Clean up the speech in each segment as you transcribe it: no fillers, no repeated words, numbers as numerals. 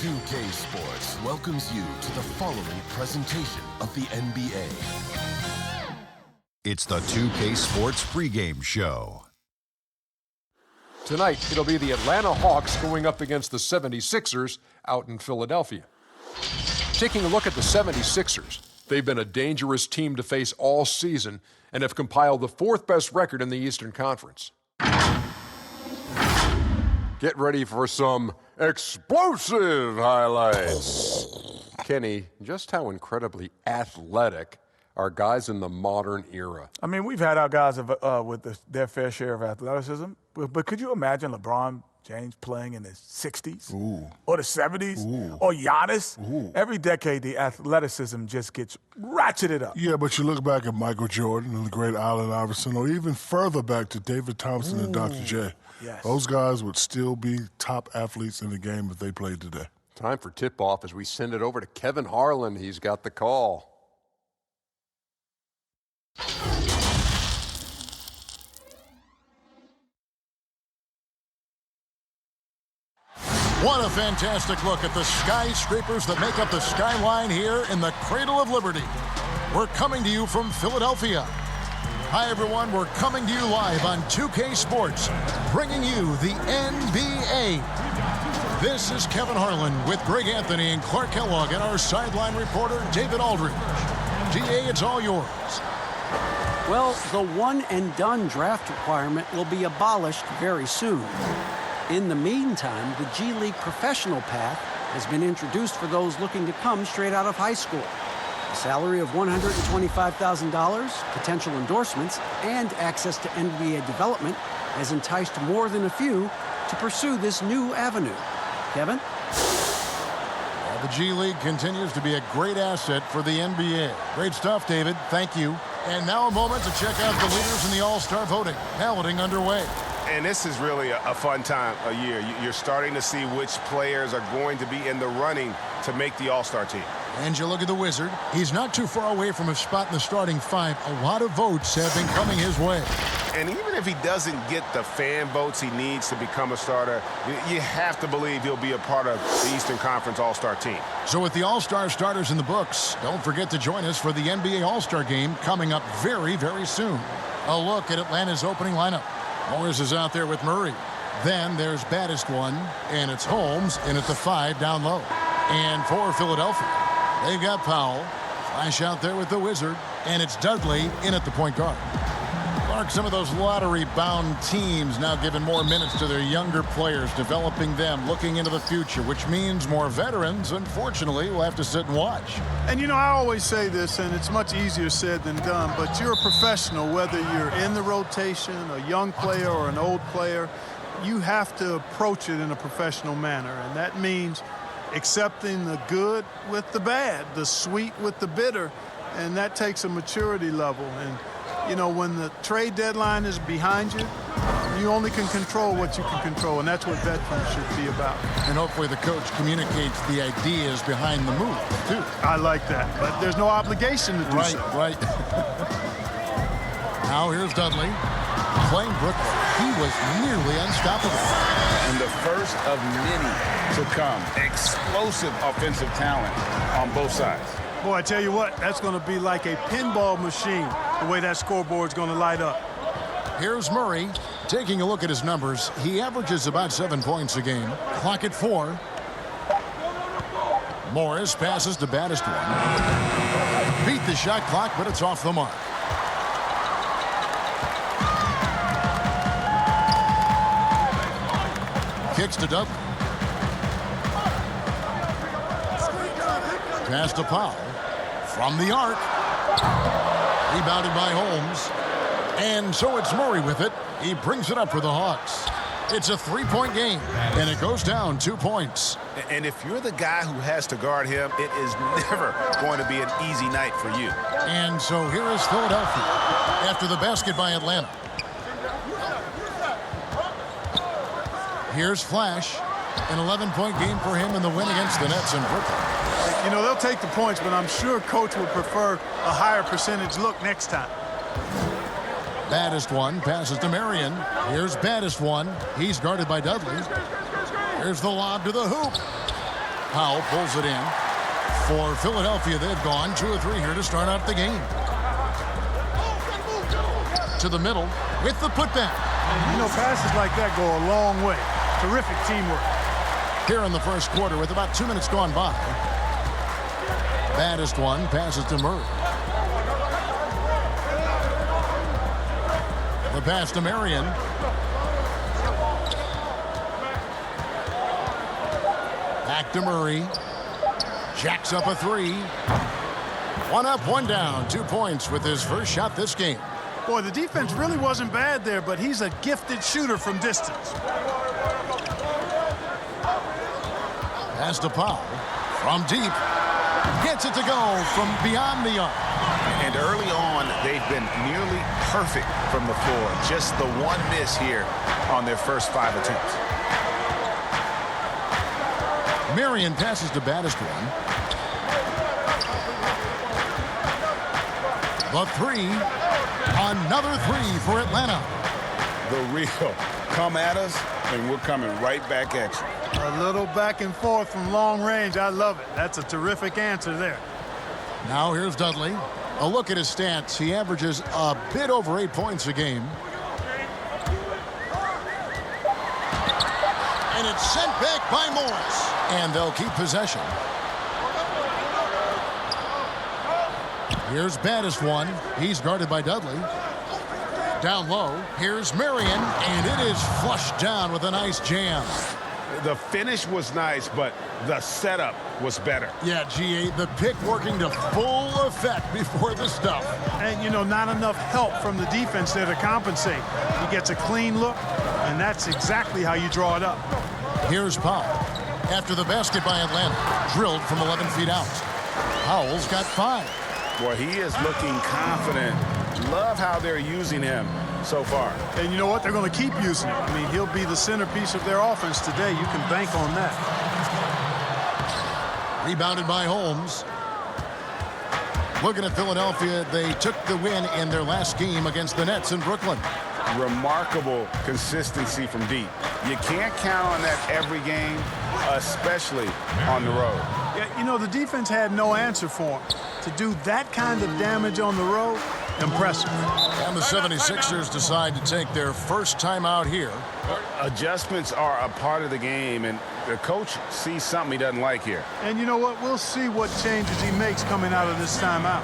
2K Sports welcomes you to the following presentation of the NBA. It's the 2K Sports pregame show. Tonight, it'll be the Atlanta Hawks going up against the 76ers out in Philadelphia. Taking a look at the 76ers, they've been a dangerous team to face all season and have compiled the fourth best record in the Eastern Conference. Get ready for some explosive highlights. Kenny, just how incredibly athletic are guys in the modern era? I mean, we've had our guys with their fair share of athleticism, but could you imagine LeBron James playing in his 60s or the 70s or Giannis? Every decade, the athleticism just gets ratcheted up. Yeah, but you look back at Michael Jordan and the great Allen Iverson, or even further back to David Thompson and Dr. J. Yes. Those guys would still be top athletes in the game if they played today. Time for tip-off as we send it over to Kevin Harlan. He's got the call. What a fantastic look at the skyscrapers that make up the skyline here in the Cradle of Liberty. We're coming to you from Philadelphia. Hi, everyone. We're coming to you live on 2K Sports, bringing you the NBA. This is Kevin Harlan with Greg Anthony and Clark Kellogg and our sideline reporter, David Aldridge. GA, it's all yours. Well, the one-and-done draft requirement will be abolished very soon. In the meantime, the G League professional path has been introduced for those looking to come straight out of high school. A salary of $125,000, potential endorsements, and access to NBA development has enticed more than a few to pursue this new avenue. Kevin? Well, the G League continues to be a great asset for the NBA. Great stuff, David. Thank you. And now a moment to check out the leaders in the All-Star voting. Balloting underway. And this is really a fun time of year. You're starting to see which players are going to be in the running to make the All-Star team. And you look at the Wizard. He's not too far away from a spot in the starting five. A lot of votes have been coming his way. And even if he doesn't get the fan votes he needs to become a starter, you have to believe he'll be a part of the Eastern Conference All-Star team. So with the All-Star starters in the books, don't forget to join us for the NBA All-Star game coming up very, very soon. A look at Atlanta's opening lineup. Morris is out there with Murray. Then there's baddest one, and it's Holmes in at the 5 down low. And for Philadelphia, they've got Powell. Flash out there with the Wizard, and it's Dudley in at the point guard. Clark, some of those lottery-bound teams now giving more minutes to their younger players, developing them, looking into the future, which means more veterans, unfortunately, will have to sit and watch. And, you know, I always say this, and it's much easier said than done, but you're a professional, whether you're in the rotation, a young player or an old player, you have to approach it in a professional manner, and that means accepting the good with the bad, the sweet with the bitter, and that takes a maturity level. And you know, when the trade deadline is behind you, you only can control what you can control, and that's what veterans should be about. And hopefully the coach communicates the ideas behind the move, too. I like that, but there's no obligation to do so. Right. Now here's Dudley playing Brooklyn. He was nearly unstoppable. And the first of many to come. Explosive offensive talent on both sides. Boy, I tell you what, that's going to be like a pinball machine, the way that scoreboard's going to light up. Here's Murray. Taking a look at his numbers, he averages about 7 points a game. Clock at 4. Morris passes to baddest one. Beat the shot clock, but it's off the mark. Kicks to Dudley. Pass to Powell. From the arc. Rebounded by Holmes. And so it's Murray with it. He brings it up for the Hawks. It's a 3-point game, and it goes down 2 points. And if you're the guy who has to guard him, it is never going to be an easy night for you. And so here is Philadelphia after the basket by Atlanta. Here's Flash. An 11-point game for him in the win against the Nets in Brooklyn. You know, they'll take the points, but I'm sure Coach would prefer a higher percentage look next time. Baddest one passes to Marion. Here's baddest one. He's guarded by Dudley. Here's the lob to the hoop. Powell pulls it in. For Philadelphia, they've gone 2 of 3 here to start out the game. To the middle with the putback. And, you know, passes like that go a long way. Terrific teamwork. Here in the first quarter with about 2 minutes gone by. Baddest one passes to Murray. The pass to Marion. Back to Murray. Jacks up a 3. 1 up, 1 down. 2 points with his first shot this game. Boy, the defense really wasn't bad there, but he's a gifted shooter from distance. Pass to Powell. From deep. Gets it to go from beyond the arc. And early on, they've been nearly perfect from the floor. Just the one miss here on their first 5 attempts. Marion passes to baddest one. The 3. Another 3 for Atlanta. The real come at us, and we're coming right back at you. A little back and forth from long range. I love it. That's a terrific answer there. Now here's Dudley. A look at his stats. He averages a bit over 8 points a game. And it's sent back by Morris. And they'll keep possession. Here's baddest one. He's guarded by Dudley. Down low. Here's Marion. And it is flushed down with a nice jam. The finish was nice, but the setup was better. Yeah, GA, the pick working to full effect before the stuff. And, you know, not enough help from the defense there to compensate. He gets a clean look, and that's exactly how you draw it up. Here's Powell. After the basket by Atlanta. Drilled from 11 feet out. Powell's got 5. Boy, he is looking confident. Love how they're using him so far. And you know what? They're going to keep using him. I mean, he'll be the centerpiece of their offense today. You can bank on that. Rebounded by Holmes. Looking at Philadelphia, they took the win in their last game against the Nets in Brooklyn. Remarkable consistency from deep. You can't count on that every game, especially on the road. Yeah, you know, the defense had no answer for him. To do that kind of damage on the road, impressive. And the 76ers decide to take their first time out here. Adjustments are a part of the game, and the coach sees something he doesn't like here. And you know what? We'll see what changes he makes coming out of this timeout.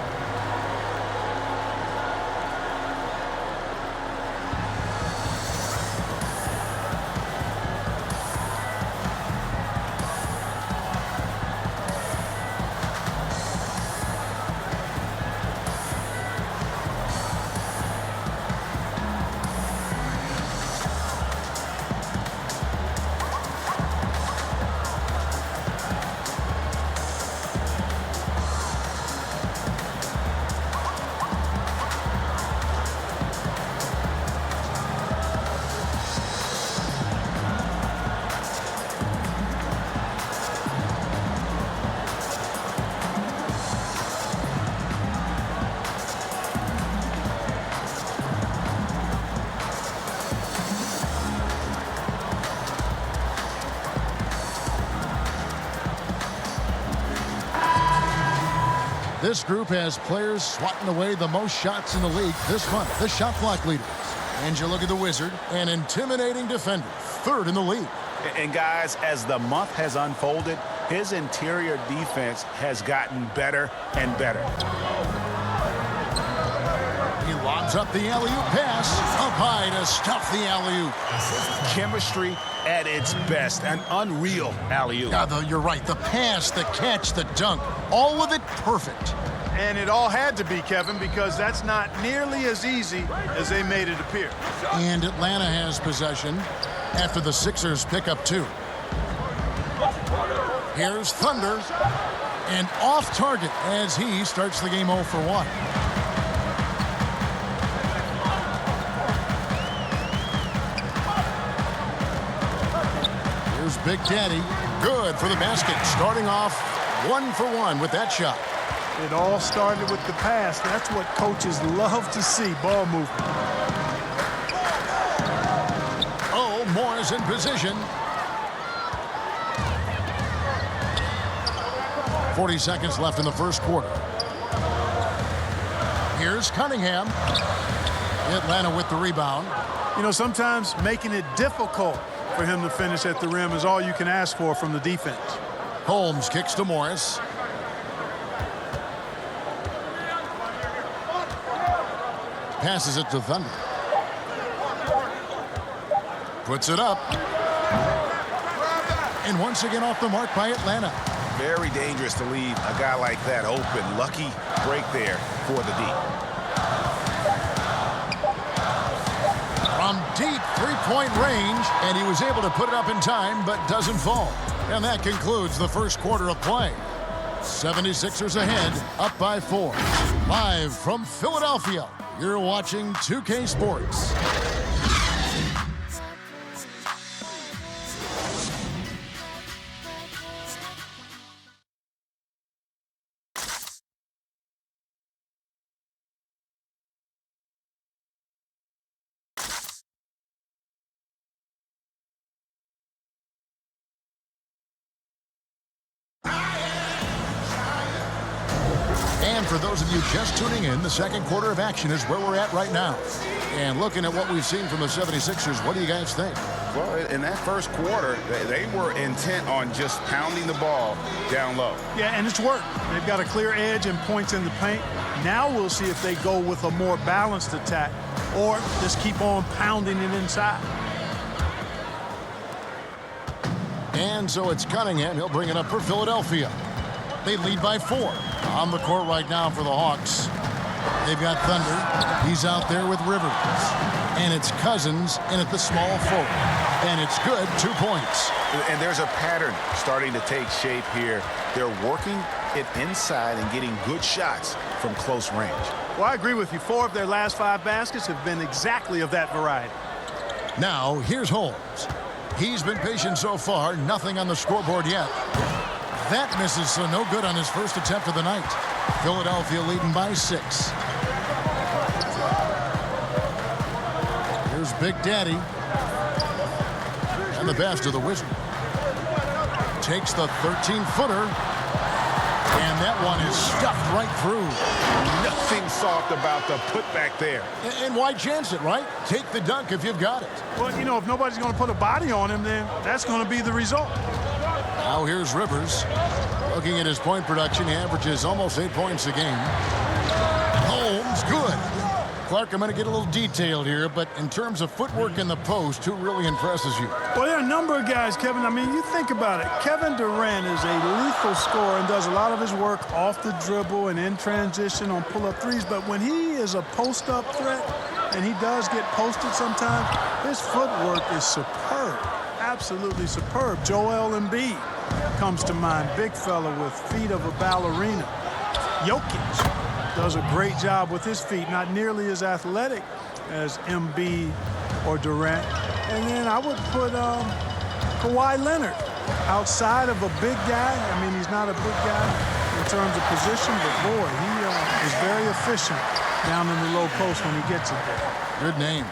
This group has players swatting away the most shots in the league this month, the shot clock leaders. And you look at the Wizard, an intimidating defender, 3rd in the league. And guys, as the month has unfolded, his interior defense has gotten better and better. He lobs up the alley-oop pass, up high to stuff the alley-oop. Chemistry at its best, an unreal alley-oop. Yeah, you're right, the pass, the catch, the dunk, all of it perfect. And it all had to be, Kevin, because that's not nearly as easy as they made it appear. And Atlanta has possession after the Sixers pick up 2. Here's Thunder, and off target as he starts the game 0 for 1. Here's Big Daddy, good for the basket, starting off 1 for 1 with that shot. It all started with the pass. That's what coaches love to see, ball movement. Oh, Morris in position. 40 seconds left in the first quarter. Here's Cunningham. Atlanta with the rebound. You know, sometimes making it difficult for him to finish at the rim is all you can ask for from the defense. Holmes kicks to Morris. Passes it to Thunder. Puts it up. And once again off the mark by Atlanta. Very dangerous to leave a guy like that open. Lucky break there for the D. From deep three-point range, and he was able to put it up in time, but doesn't fall. And that concludes the first quarter of play. 76ers ahead, up by 4. Live from Philadelphia, you're watching 2K Sports. And for those of you just tuning in, the second quarter of action is where we're at right now. And looking at what we've seen from the 76ers, what do you guys think? Well, in that first quarter, they were intent on just pounding the ball down low. Yeah, and it's worked. They've got a clear edge and points in the paint. Now we'll see if they go with a more balanced attack or just keep on pounding it inside. And so it's Cunningham. He'll bring it up for Philadelphia. They lead by 4. On the court right now for the Hawks. They've got Thunder. He's out there with Rivers. And it's Cousins in at the small forward. And it's good, 2 points. And there's a pattern starting to take shape here. They're working it inside and getting good shots from close range. Well, I agree with you. 4 of their last 5 baskets have been exactly of that variety. Now, here's Holmes. He's been patient so far. Nothing on the scoreboard yet. That misses, so no good on his first attempt of the night. Philadelphia leading by 6. Here's Big Daddy. And the best of the Wizard. Takes the 13-footer. And that one is stuffed right through. Nothing soft about the putback there. And why chance it, right? Take the dunk if you've got it. Well, you know, if nobody's going to put a body on him, then that's going to be the result. Now here's Rivers. Looking at his point production, he averages almost 8 points a game. Holmes, good. Clark, I'm going to get a little detailed here, but in terms of footwork in the post, who really impresses you? Well, there are a number of guys, Kevin. I mean, you think about it. Kevin Durant is a lethal scorer and does a lot of his work off the dribble and in transition on pull-up threes. But when he is a post-up threat, and he does get posted sometimes, his footwork is superb. Absolutely superb. Joel Embiid comes to mind. Big fella with feet of a ballerina. Jokic does a great job with his feet. Not nearly as athletic as Embiid or Durant. And then I would put Kawhi Leonard outside of a big guy. I mean, he's not a big guy in terms of position, but boy, he is very efficient down in the low post when he gets it there. Good names.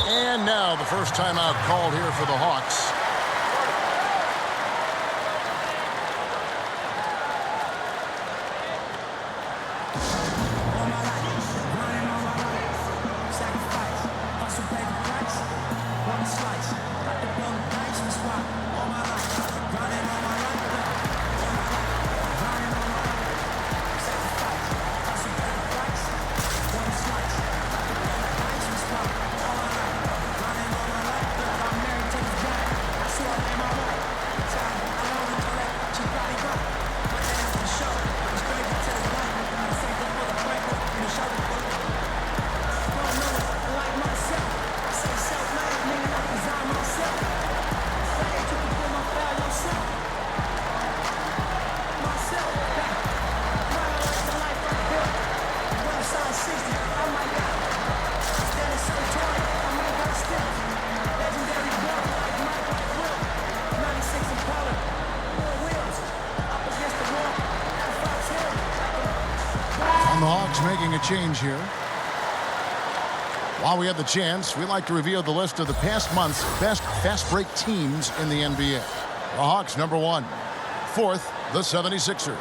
And now the first timeout called here for the Hawks. The Hawks making a change here. While we have the chance, we'd like to reveal the list of the past month's best fast break teams in the NBA. The Hawks, number 1. 4th, the 76ers.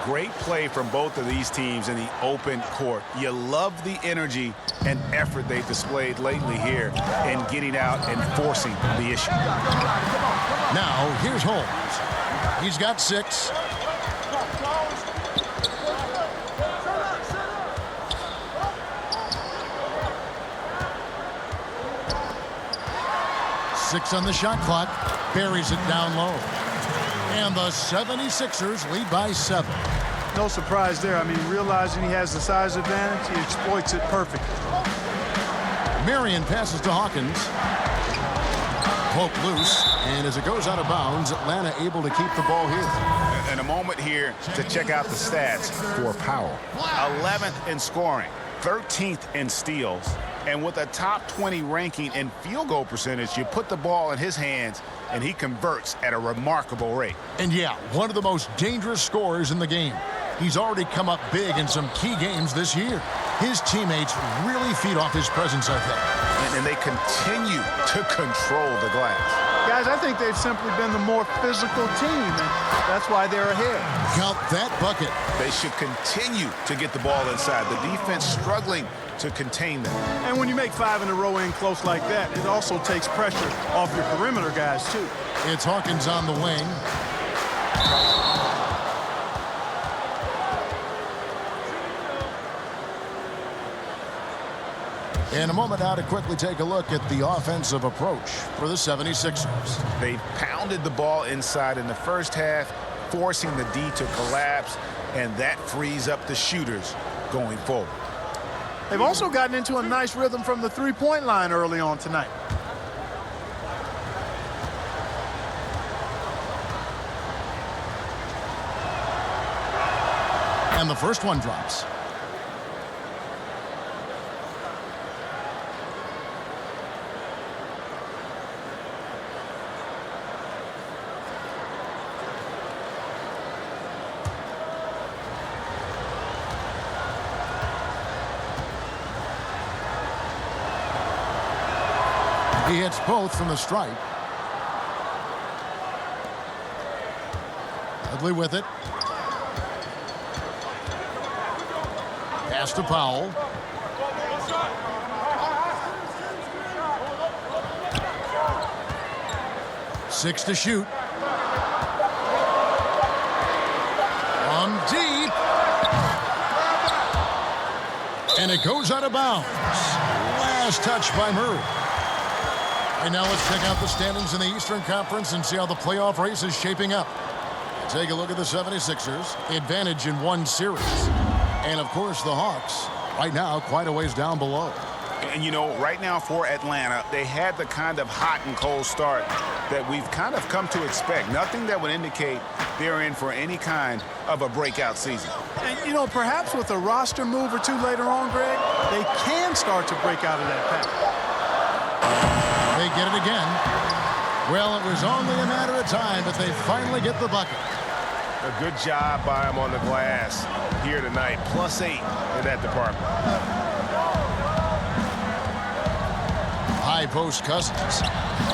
Great play from both of these teams in the open court. You love the energy and effort they've displayed lately here in getting out and forcing the issue. Now, here's Holmes. He's got 6. Six on the shot clock. Buries it down low. And the 76ers lead by 7. No surprise there. I mean, realizing he has the size advantage, he exploits it perfectly. Marion passes to Hawkins. Poke loose, and as it goes out of bounds, Atlanta able to keep the ball here. And a moment here to check out the stats for Powell. 11th in scoring, 13th in steals, and with a top 20 ranking in field goal percentage, you put the ball in his hands, and he converts at a remarkable rate. And yeah, one of the most dangerous scorers in the game. He's already come up big in some key games this year. His teammates really feed off his presence, I think. And they continue to control the glass. Guys, I think they've simply been the more physical team, and that's why they're ahead. Count that bucket. They should continue to get the ball inside. The defense struggling to contain them. And when you make 5 in a row in close like that, it also takes pressure off your perimeter guys, too. It's Hawkins on the wing. In a moment now to quickly take a look at the offensive approach for the 76ers. They pounded the ball inside in the first half, forcing the D to collapse, and that frees up the shooters going forward. They've also gotten into a nice rhythm from the three-point line early on tonight. And the first one drops. He hits both from the stripe. Dudley with it. Pass to Powell. Six to shoot. From deep. And it goes out of bounds. Last touch by Murray. And now let's check out the standings in the Eastern Conference and see how the playoff race is shaping up. Take a look at the 76ers. Advantage in one series. And, of course, the Hawks right now quite a ways down below. And, you know, right now for Atlanta, they had the kind of hot and cold start that we've kind of come to expect. Nothing that would indicate they're in for any kind of a breakout season. And, you know, perhaps with a roster move or two later on, Greg, they can start to break out of that pattern. They get it again. Well, it was only a matter of time, but they finally get the bucket. A good job by him on the glass here tonight. +8 in that department. High post Cousins.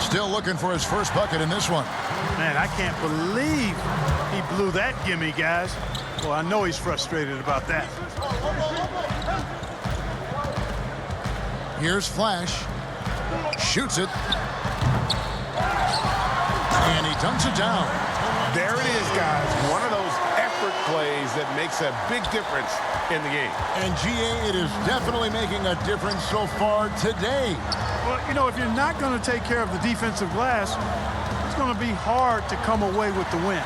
Still looking for his first bucket in this one. Man, I can't believe he blew that gimme, guys. Well, I know he's frustrated about that. Here's Flash. Shoots it. And he dunks it down. There it is, guys. One of those effort plays that makes a big difference in the game. And, GA, it is definitely making a difference so far today. Well, you know, if you're not going to take care of the defensive glass, it's going to be hard to come away with the win.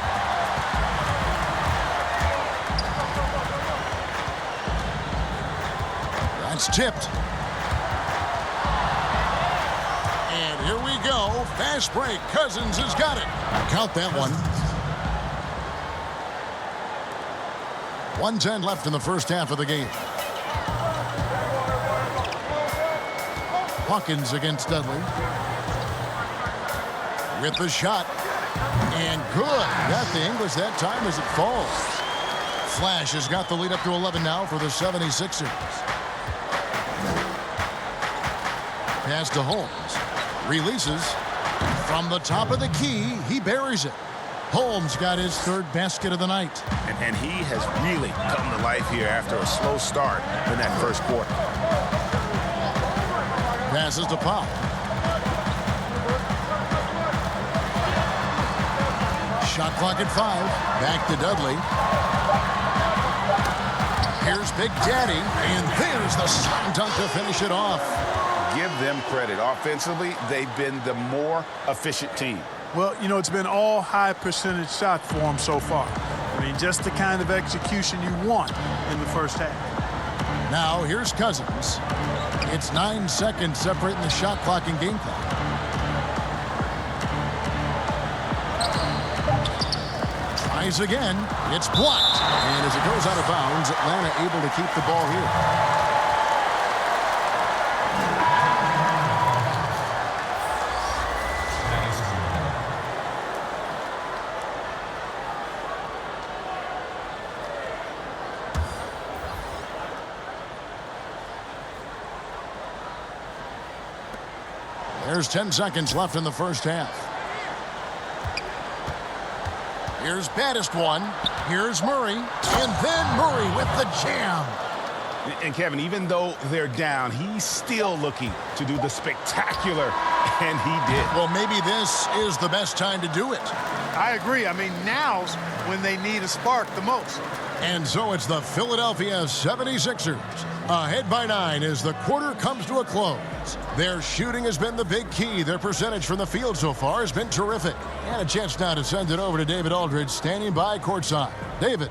That's tipped. And here we go. Fast break. Cousins has got it. Count that one. 1:10 left in the first half of the game. Hawkins against Dudley. With the shot. And good. Got the English that time as it falls. Flash has got the lead up to 11 now for the 76ers. Pass to Holmes. Releases. From the top of the key, he buries it. Holmes got his third basket of the night. And he has really come to life here after a slow start in that first quarter. Passes to Powell. Shot clock at 5. Back to Dudley. Here's Big Daddy, and there's the slam dunk to finish it off. Give them credit. Offensively, they've been the more efficient team. Well, you know, it's been all high percentage shots for them so far. I mean, just the kind of execution you want in the first half. Now, here's Cousins. It's 9 seconds separating the shot clock and game clock. Tries again. It's blocked. And as it goes out of bounds, Atlanta able to keep the ball here. There's 10 seconds left in the first half. Here's baddest one. Here's Murray. And then Murray with the jam. And Kevin, even though they're down, he's still looking to do the spectacular, and he did. Well, maybe this is the best time to do it. I agree. I mean, now's when they need a spark the most. And so it's the Philadelphia 76ers. Ahead by 9 as the quarter comes to a close. Their shooting has been the big key. Their percentage from the field so far has been terrific. And a chance now to send it over to David Aldridge, standing by courtside. David.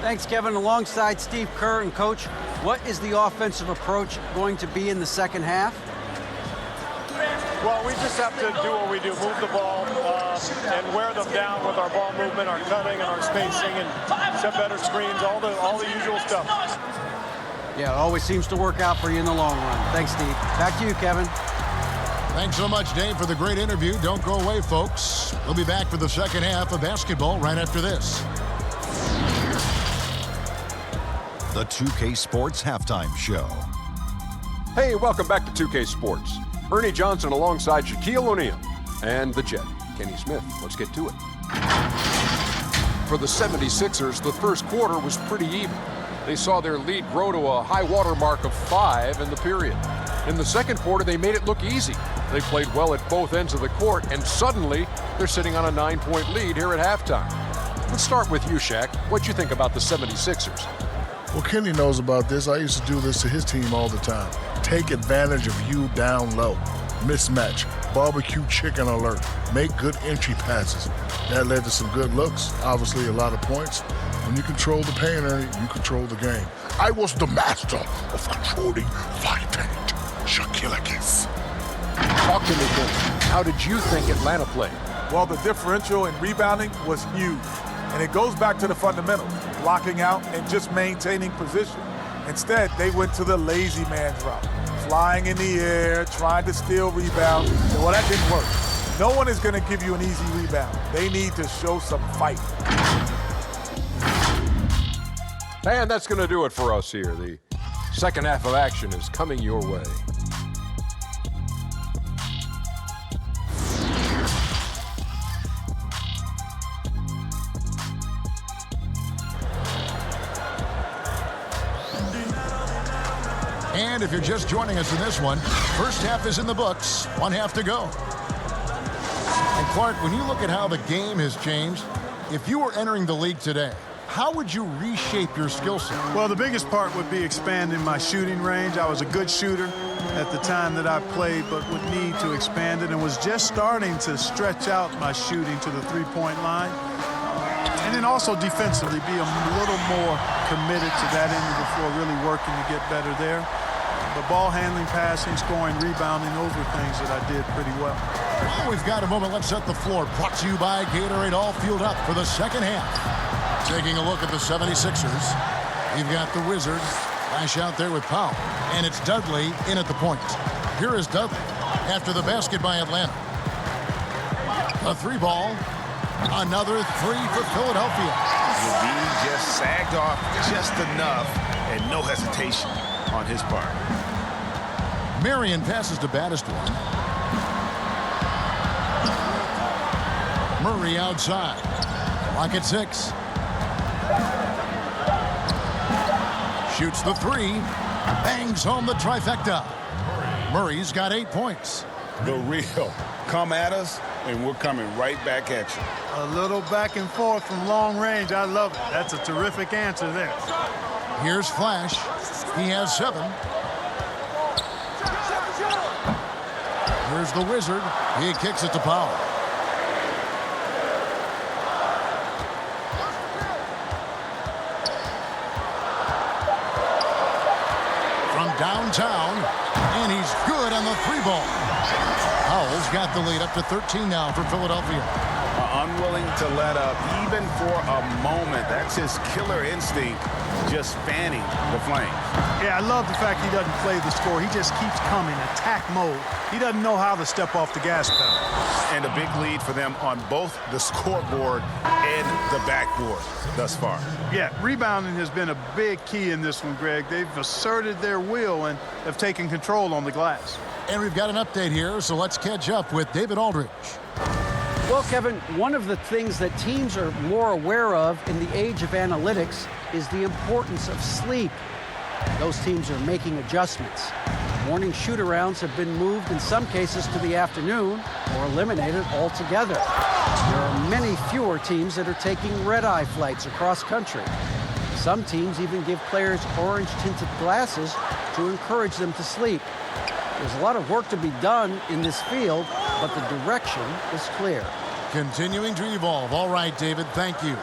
Thanks, Kevin. Alongside Steve Kerr and Coach, what is the offensive approach going to be in the second half? Well, we just have to do what we do, move the ball and wear them down with our ball movement, our cutting, and our spacing, and set better screens, all the usual stuff. Yeah, it always seems to work out for you in the long run. Thanks, Steve. Back to you, Kevin. Thanks so much, Dave, for the great interview. Don't go away, folks. We'll be back for the second half of basketball right after this. The 2K Sports Halftime Show. Hey, welcome back to 2K Sports. Ernie Johnson alongside Shaquille O'Neal and the Jet, Kenny Smith. Let's get to it. For the 76ers, the first quarter was pretty even. They saw their lead grow to a high water mark of 5 in the period. In the second quarter, they made it look easy. They played well at both ends of the court, and suddenly they're sitting on a 9-point lead here at halftime. Let's start with you, Shaq. What'd you think about the 76ers? Well, Kenny knows about this. I used to do this to his team all the time. Take advantage of you down low. Mismatch. Barbecue chicken alert. Make good entry passes. That led to some good looks. Obviously, a lot of points. When you control the paint, Ernie, you control the game. I was the master of controlling fighting. Shaquille O'Neal. Talk to me, Kenny. How did you think Atlanta played? Well, the differential in rebounding was huge. And it goes back to the fundamentals, blocking out and just maintaining position. Instead, they went to the lazy man's route, flying in the air, trying to steal rebounds. Well, that didn't work. No one is going to give you an easy rebound. They need to show some fight. And that's going to do it for us here. The second half of action is coming your way. And if you're just joining us in this one, first half is in the books, one half to go. And Clark, when you look at how the game has changed, if you were entering the league today, how would you reshape your skill set? Well, the biggest part would be expanding my shooting range. I was a good shooter at the time that I played, but would need to expand it and was just starting to stretch out my shooting to the three-point line. And then also defensively, be a little more committed to that end of the floor, really working to get better there. But ball handling, passing, scoring, rebounding, those were things that I did pretty well. Well, we've got a moment. Let's set the floor. Brought to you by Gatorade, all fueled up for the second half. Taking a look at the 76ers. You've got the Wizards. Flash out there with Powell. And it's Dudley in at the point. Here is Dudley after the basket by Atlanta. A three ball. Another three for Philadelphia. Levine just sagged off just enough and no hesitation on his part. Marion passes to baddest one. Murray outside. Clock at 6. Shoots the 3. Bangs home the trifecta. Murray's got 8 points. The real. Come at us, and we're coming right back at you. A little back and forth from long range. I love it. That's a terrific answer there. Here's Flash. He has 7. Here's the Wizard. He kicks it to Powell. From downtown, and he's good on the 3-ball. Powell's got the lead up to 13 now for Philadelphia. Unwilling to let up even for a moment. That's his killer instinct, just fanning the flames. Yeah, I love the fact he doesn't play the score. He just keeps coming, attack mode. He doesn't know how to step off the gas pedal. And a big lead for them on both the scoreboard and the backboard thus far. Yeah, rebounding has been a big key in this one, Greg. They've asserted their will and have taken control on the glass. And we've got an update here, so let's catch up with David Aldridge. Well, Kevin, one of the things that teams are more aware of in the age of analytics is the importance of sleep. Those teams are making adjustments. Morning shoot-arounds have been moved in some cases to the afternoon or eliminated altogether. There are many fewer teams that are taking red-eye flights across country. Some teams even give players orange-tinted glasses to encourage them to sleep. There's a lot of work to be done in this field, but the direction is clear. Continuing to evolve. All right, David, thank you.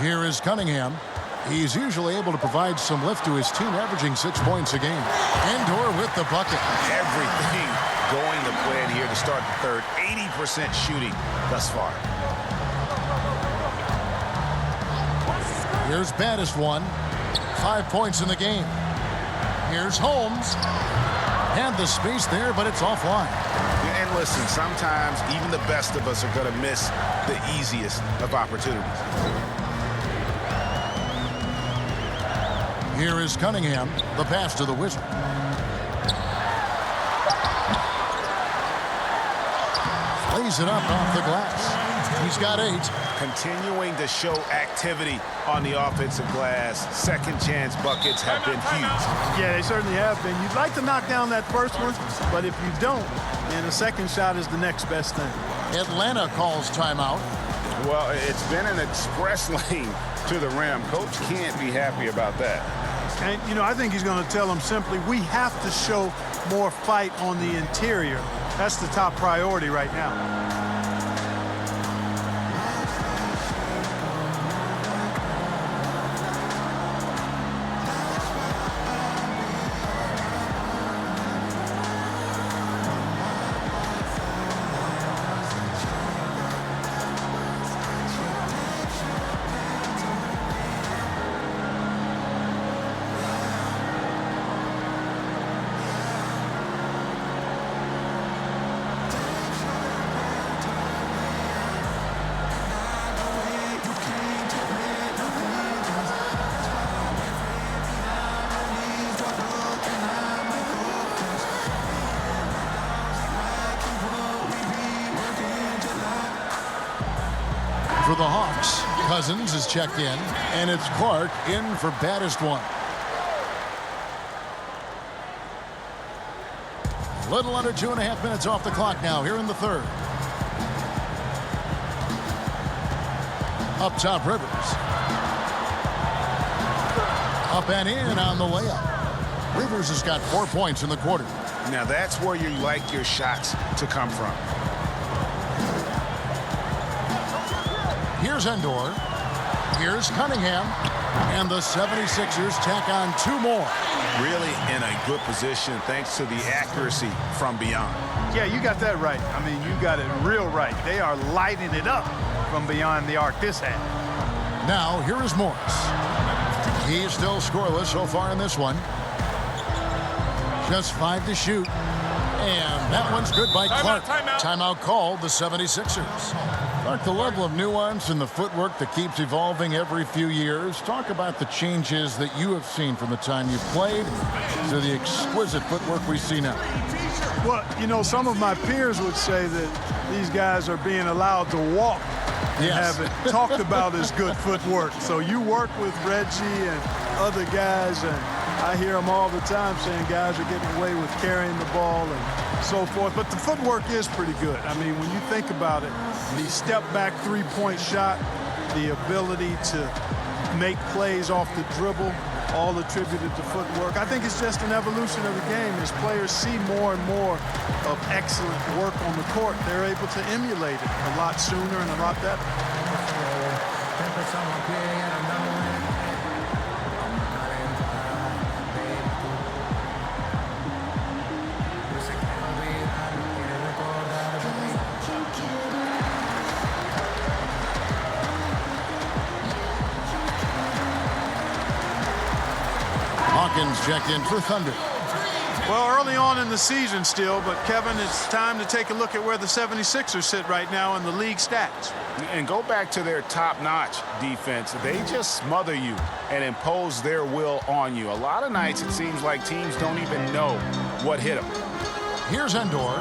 Here is Cunningham. He's usually able to provide some lift to his team, averaging 6 points a game. Endor with the bucket. Everything going to plan here to start the third. 80% shooting thus far. Here's Baddest one. 5 points in the game. Here's Holmes. And the space there, but it's offline. And listen, sometimes even the best of us are going to miss the easiest of opportunities. Here is Cunningham. The pass to the Wizard. Lays it up off the glass. He's got 8. Continuing to show activity on the offensive glass. Second chance buckets have been huge. Yeah, they certainly have been. You'd like to knock down that first one, but if you don't, then a second shot is the next best thing. Atlanta calls timeout. Well, it's been an express lane to the rim. Coach can't be happy about that. And, you know, I think he's going to tell them simply, we have to show more fight on the interior. That's the top priority right now. For the Hawks, Cousins is checked in, and it's Clark in for Baddest one. Little under 2.5 minutes off the clock now here in the third. Up top, Rivers. Up and in on the layup. Rivers has got 4 points in the quarter. Now that's where you like your shots to come from. Here's Endor. Here's Cunningham. And the 76ers tack on 2 more. Really in a good position thanks to the accuracy from beyond. Yeah, you got that right. I mean, you got it real right. They are lighting it up from beyond the arc this half. Now, here is Morris. He's still scoreless so far in this one. Just 5 to shoot. And that one's good by Clark. Timeout called the 76ers. Mark, the level of nuance and the footwork that keeps evolving every few years. Talk about the changes that you have seen from the time you played to the exquisite footwork we see now. Well, you know, some of my peers would say that these guys are being allowed to walk and have it talked about as good footwork. So you work with Reggie and other guys, and I hear them all the time saying guys are getting away with carrying the ball and so forth. But the footwork is pretty good. I mean, when you think about it, the step-back three-point shot, the ability to make plays off the dribble, all attributed to footwork. I think it's just an evolution of the game. As players see more and more of excellent work on the court, they're able to emulate it a lot sooner and a lot better. Hawkins checked in for Thunder. Well, early on in the season still, but Kevin, it's time to take a look at where the 76ers sit right now in the league stats. And go back to their top-notch defense. They just smother you and impose their will on you. A lot of nights it seems like teams don't even know what hit them. Here's Endor.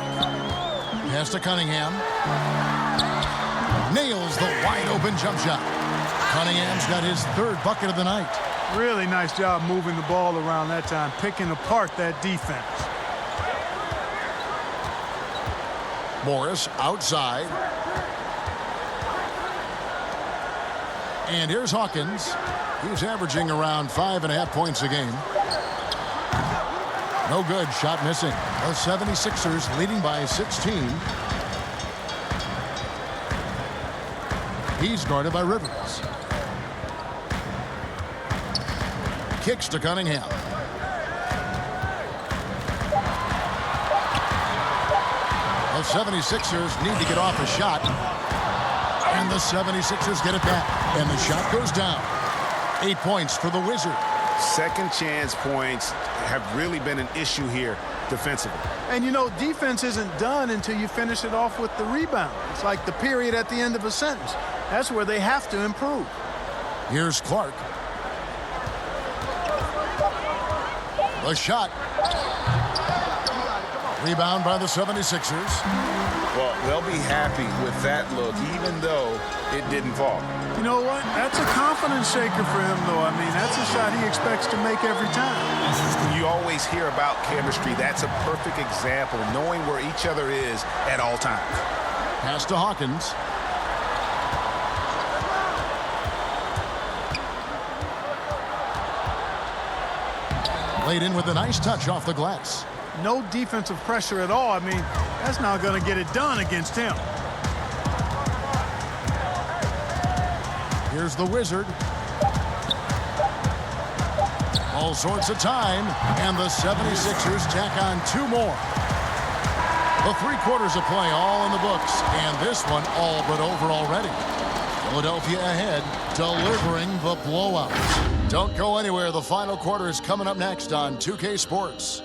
Pass to Cunningham. Nails the wide-open jump shot. Cunningham's got his third bucket of the night. Really nice job moving the ball around that time, picking apart that defense. Morris outside. And here's Hawkins. He's averaging around 5.5 points a game. No good. Shot missing. The 76ers leading by 16. He's guarded by Rivers. Kicks to Cunningham. The 76ers need to get off a shot. And the 76ers get it back. And the shot goes down. 8 points for the Wizards. Second chance points have really been an issue here defensively. And, you know, defense isn't done until you finish it off with the rebound. It's like the period at the end of a sentence. That's where they have to improve. Here's Clark. The shot. Rebound by the 76ers. Well, they'll be happy with that look, even though it didn't fall. You know what? That's a confidence shaker for him, though. I mean, that's a shot he expects to make every time. You always hear about chemistry. That's a perfect example, knowing where each other is at all times. Pass to Hawkins. Laid in with a nice touch off the glass. No defensive pressure at all. I mean, that's not going to get it done against him. Here's the Wizard. All sorts of time, and the 76ers tack on 2 more. The 3 quarters of play all in the books, and this one all but over already. Philadelphia ahead, delivering the blowout. Don't go anywhere. The final quarter is coming up next on 2K Sports.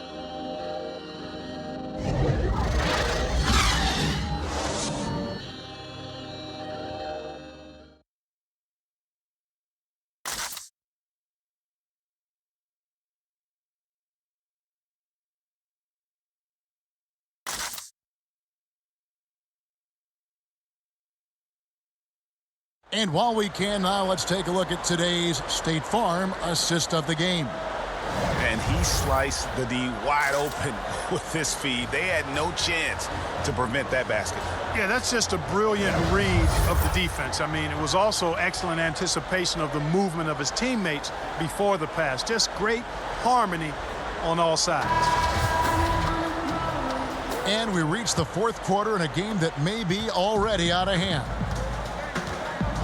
And while we can now, let's take a look at today's State Farm assist of the game. And he sliced the D wide open with this feed. They had no chance to prevent that basket. Yeah, that's just a brilliant read of the defense. I mean, it was also excellent anticipation of the movement of his teammates before the pass. Just great harmony on all sides. And we reach the 4th quarter in a game that may be already out of hand.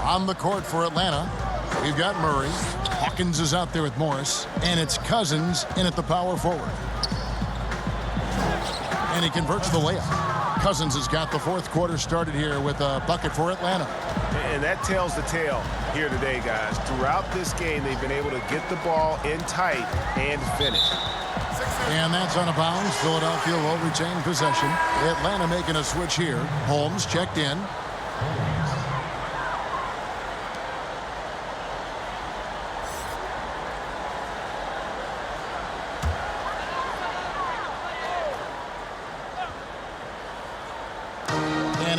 On the court for Atlanta, we've got Murray. Hawkins is out there with Morris. And it's Cousins in at the power forward. And he converts the layup. Cousins has got the 4th quarter started here with a bucket for Atlanta. And that tells the tale here today, guys. Throughout this game, they've been able to get the ball in tight and finish. And that's out of bounds. Philadelphia will retain possession. Atlanta making a switch here. Holmes checked in.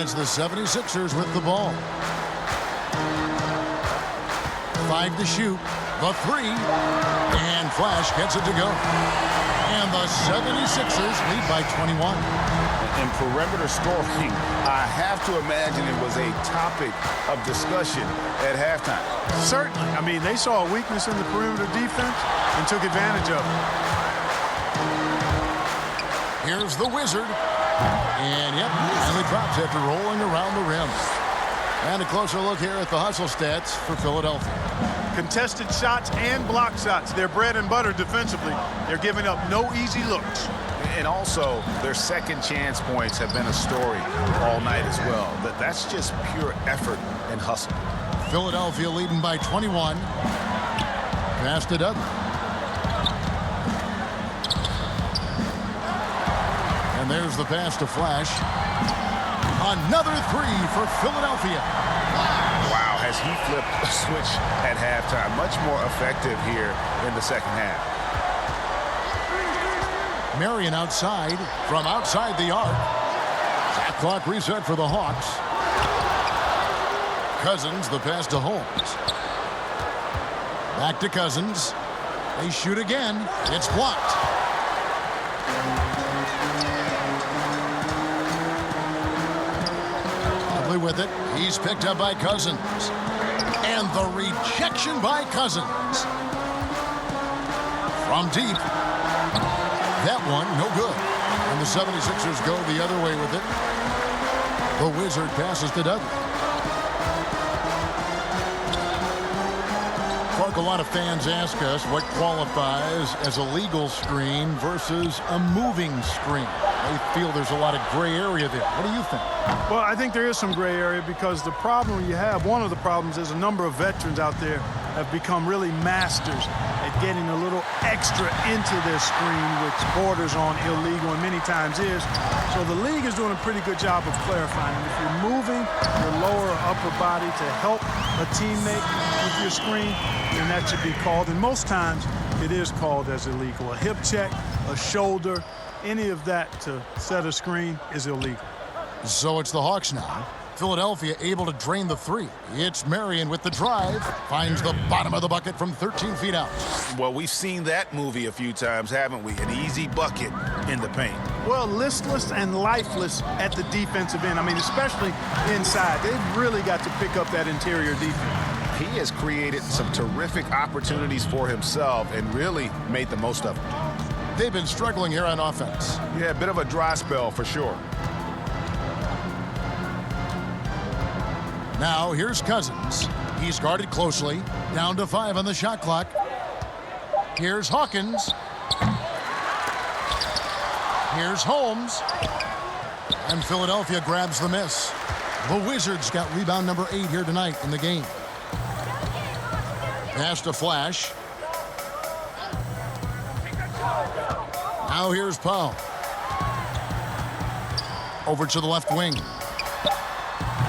It's the 76ers with the ball. 5 to shoot. The 3. And Flash gets it to go. And the 76ers lead by 21. In perimeter scoring, I have to imagine it was a topic of discussion at halftime. Certainly. I mean, they saw a weakness in the perimeter defense and took advantage of it. Here's the Wizard. And, yep, finally drops after rolling around the rim. And a closer look here at the hustle stats for Philadelphia. Contested shots and block shots. They're bread and butter defensively. They're giving up no easy looks. And also, their second chance points have been a story all night as well. That's just pure effort and hustle. Philadelphia leading by 21. Pass to Dudley. And there's the pass to Flash. Another 3 for Philadelphia. Wow, has he flipped a switch at halftime? Much more effective here in the second half. Marion outside from outside the arc. Shot clock reset for the Hawks. Cousins, the pass to Holmes. Back to Cousins. They shoot again. It's blocked. Dudley with it. He's picked up by Cousins. And the rejection by Cousins. From deep. That one, no good. And the 76ers go the other way with it. The Wizard passes to Dudley. Clark, a lot of fans ask us what qualifies as a legal screen versus a moving screen. They feel there's a lot of gray area there. What do you think? Well, I think there is some gray area because the problem you have, one of the problems is a number of veterans out there have become really masters at getting a little extra into their screen, which borders on illegal and many times is. So the league is doing a pretty good job of clarifying. If you're moving your lower or upper body to help a teammate with your screen, then that should be called. And most times it is called as illegal. A hip check, a shoulder, any of that to set a screen is illegal. So it's the Hawks now. Philadelphia able to drain the 3. It's Marion with the drive. Finds the bottom of the bucket from 13 feet out. Well, we've seen that movie a few times, haven't we? An easy bucket in the paint. Well, listless and lifeless at the defensive end. I mean, especially inside. They've really got to pick up that interior defense. He has created some terrific opportunities for himself and really made the most of them. They've been struggling here on offense. Yeah, a bit of a dry spell for sure. Now here's Cousins. He's guarded closely. Down to 5 on the shot clock. Here's Hawkins. Here's Holmes. And Philadelphia grabs the miss. The Wizards got rebound number 8 here tonight in the game. Pass to Flash. Now here's Powell. Over to the left wing.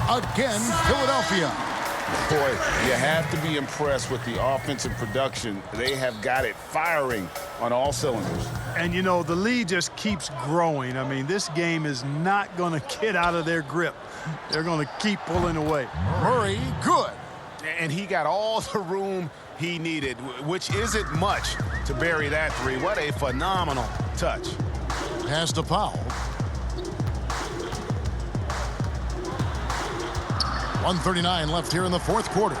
Again, Philadelphia. Boy, you have to be impressed with the offensive production. They have got it firing on all cylinders. And, you know, the lead just keeps growing. I mean, this game is not going to get out of their grip. They're going to keep pulling away. Murray, good. And he got all the room he needed, which isn't much to bury that 3. What a phenomenal touch. Pass to Powell. 1:39 left here in the fourth quarter.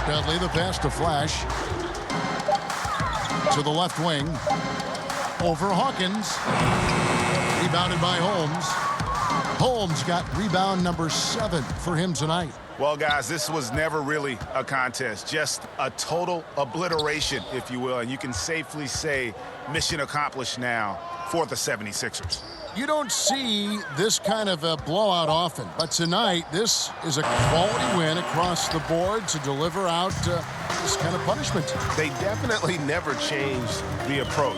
Dudley, the pass to Flash. To the left wing. Over Hawkins. Rebounded by Holmes. Holmes got rebound number 7 for him tonight. Well, guys, this was never really a contest. Just a total obliteration, if you will. And you can safely say mission accomplished now for the 76ers. You don't see this kind of a blowout often, but tonight this is a quality win across the board to deliver out this kind of punishment. They definitely never changed the approach.